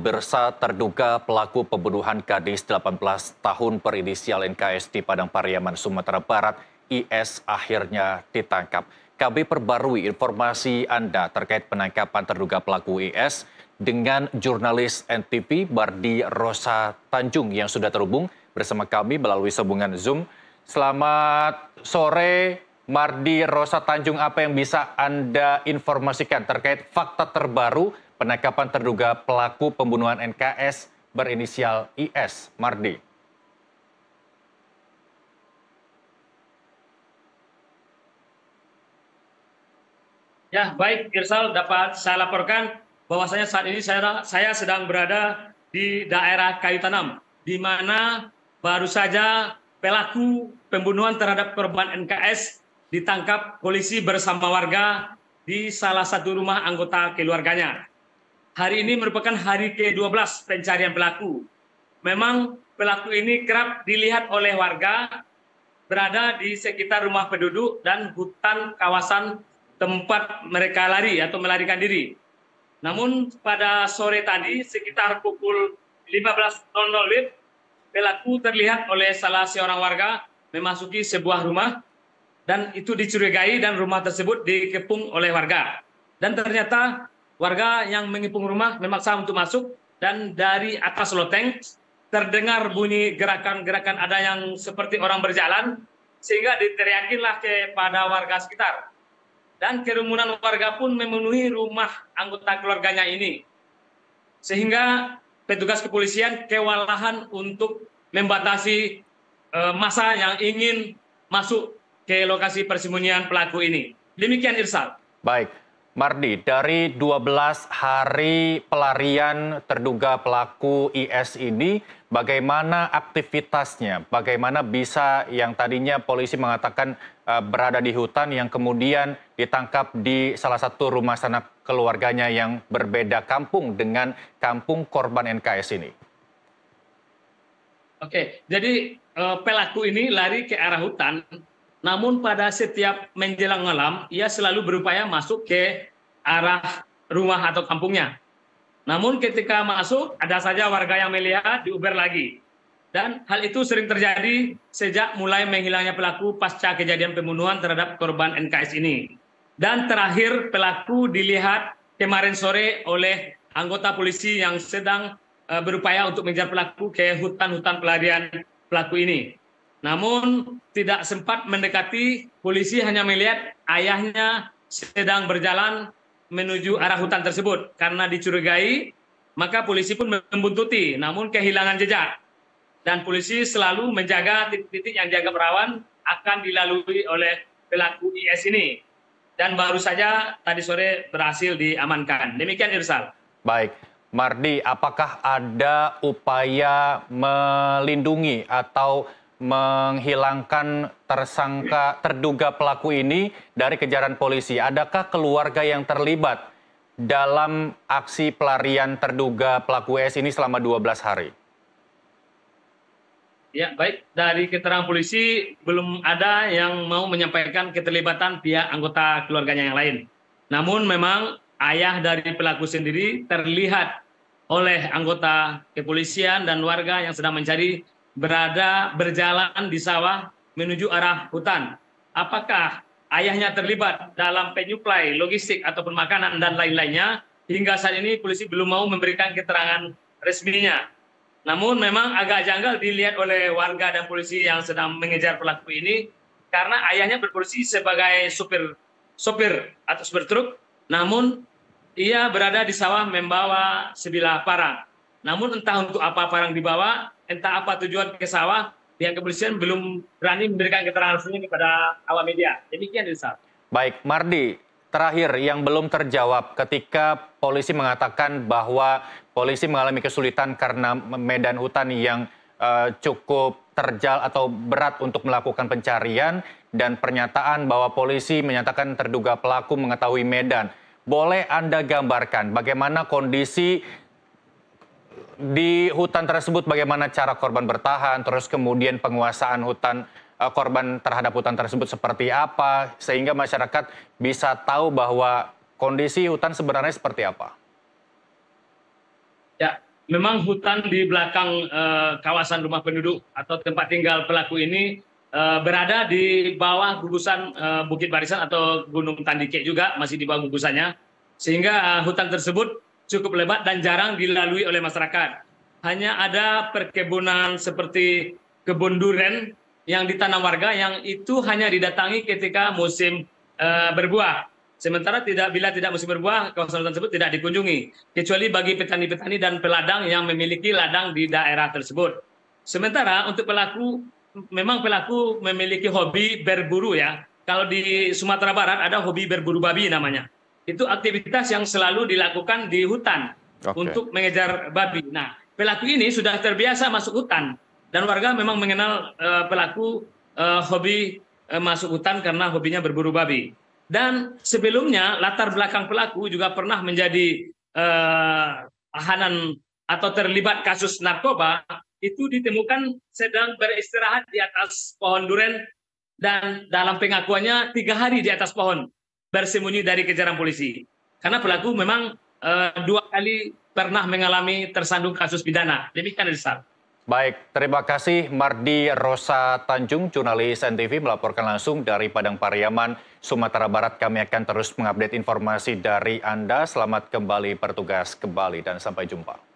pemirsa, terduga pelaku pembunuhan gadis 18 tahun berinisial NKS di Padang Pariaman, Sumatera Barat, IS akhirnya ditangkap. Kami perbarui informasi Anda terkait penangkapan terduga pelaku IS dengan jurnalis NTV Mardi Rosa Tanjung yang sudah terhubung bersama kami melalui sambungan Zoom. Selamat sore, Mardi Rosa Tanjung, apa yang bisa Anda informasikan terkait fakta terbaru penangkapan terduga pelaku pembunuhan NKS berinisial IS, Mardi? Ya, baik Irsal, dapat saya laporkan bahwasanya saat ini saya sedang berada di daerah Kayu Tanam, di mana baru saja pelaku pembunuhan terhadap korban NKS ditangkap polisi bersama warga di salah satu rumah anggota keluarganya. Hari ini merupakan hari ke-12 pencarian pelaku. Memang pelaku ini kerap dilihat oleh warga berada di sekitar rumah penduduk dan hutan kawasan tempat mereka lari atau melarikan diri. Namun pada sore tadi sekitar pukul 15.00 WIB, pelaku terlihat oleh salah seorang warga memasuki sebuah rumah dan itu dicurigai dan rumah tersebut dikepung oleh warga. Dan ternyata warga yang mengepung rumah memaksa untuk masuk dan dari atas loteng terdengar bunyi gerakan-gerakan ada yang seperti orang berjalan sehingga diteriakinlah kepada warga sekitar. Dan kerumunan warga pun memenuhi rumah anggota keluarganya ini. Sehingga petugas kepolisian kewalahan untuk membatasi massa yang ingin masuk ke lokasi persembunyian pelaku ini. Demikian Irsal. Baik, Mardi, dari 12 hari pelarian terduga pelaku IS ini, bagaimana aktivitasnya? Bagaimana bisa yang tadinya polisi mengatakan berada di hutan yang kemudian ditangkap di salah satu rumah sanak keluarganya yang berbeda kampung dengan kampung korban NKS ini? Oke, jadi pelaku ini lari ke arah hutan. Namun pada setiap menjelang malam, ia selalu berupaya masuk ke arah rumah atau kampungnya. Namun ketika masuk, ada saja warga yang melihat diuber lagi. Dan hal itu sering terjadi sejak mulai menghilangnya pelaku pasca kejadian pembunuhan terhadap korban NKS ini. Dan terakhir pelaku dilihat kemarin sore oleh anggota polisi yang sedang berupaya untuk mengejar pelaku ke hutan-hutan pelarian pelaku ini. Namun tidak sempat mendekati, polisi hanya melihat ayahnya sedang berjalan menuju arah hutan tersebut. Karena dicurigai, maka polisi pun membuntuti, namun kehilangan jejak. Dan polisi selalu menjaga titik-titik yang dianggap rawan akan dilalui oleh pelaku IS ini. Dan baru saja tadi sore berhasil diamankan. Demikian Irsal. Baik, Mardi, apakah ada upaya melindungi atau menghilangkan tersangka terduga pelaku ini dari kejaran polisi? Adakah keluarga yang terlibat dalam aksi pelarian terduga pelaku IS ini selama 12 hari? Ya, baik. Dari keterangan polisi belum ada yang mau menyampaikan keterlibatan pihak anggota keluarganya yang lain. Namun memang ayah dari pelaku sendiri terlihat oleh anggota kepolisian dan warga yang sedang mencari berjalan di sawah menuju arah hutan. Apakah ayahnya terlibat dalam penyuplai logistik ataupun makanan dan lain-lainnya? Hingga saat ini polisi belum mau memberikan keterangan resminya. Namun memang agak janggal dilihat oleh warga dan polisi yang sedang mengejar pelaku ini karena ayahnya berprofesi sebagai sopir atau sopir truk, namun ia berada di sawah membawa sebilah parang. Namun entah untuk apa parang dibawa, entah apa tujuan ke sawah, pihak kepolisian belum berani memberikan keterangan resmi kepada awak media. Demikian, Irsal. Baik, Mardi, terakhir yang belum terjawab ketika polisi mengatakan bahwa polisi mengalami kesulitan karena medan hutan yang cukup terjal atau berat untuk melakukan pencarian dan pernyataan bahwa polisi menyatakan terduga pelaku mengetahui medan. Boleh Anda gambarkan bagaimana kondisi di hutan tersebut, bagaimana cara korban bertahan, terus kemudian penguasaan hutan korban terhadap hutan tersebut seperti apa, sehingga masyarakat bisa tahu bahwa kondisi hutan sebenarnya seperti apa? Ya, memang hutan di belakang kawasan rumah penduduk atau tempat tinggal pelaku ini berada di bawah gugusan Bukit Barisan atau Gunung Tandike juga, masih di bawah gugusannya. Sehingga hutan tersebut cukup lebat dan jarang dilalui oleh masyarakat. Hanya ada perkebunan seperti kebun duren yang ditanam warga yang itu hanya didatangi ketika musim berbuah. Sementara bila tidak musim berbuah, kawasan hutan tersebut tidak dikunjungi, kecuali bagi petani-petani dan peladang yang memiliki ladang di daerah tersebut. Sementara untuk pelaku, memang pelaku memiliki hobi berburu ya. Kalau di Sumatera Barat ada hobi berburu babi namanya. Itu aktivitas yang selalu dilakukan di hutan untuk mengejar babi. Nah, pelaku ini sudah terbiasa masuk hutan dan warga memang mengenal pelaku hobi masuk hutan karena hobinya berburu babi. Dan sebelumnya latar belakang pelaku juga pernah menjadi tahanan atau terlibat kasus narkoba, itu ditemukan sedang beristirahat di atas pohon duren dan dalam pengakuannya 3 hari di atas pohon bersembunyi dari kejaran polisi. Karena pelaku memang 2 kali pernah mengalami tersandung kasus pidana. Demikian, Rizal. Baik, terima kasih Mardi Rosa Tanjung, jurnalis NTV melaporkan langsung dari Padang Pariaman, Sumatera Barat. Kami akan terus mengupdate informasi dari Anda. Selamat kembali bertugas kembali dan sampai jumpa.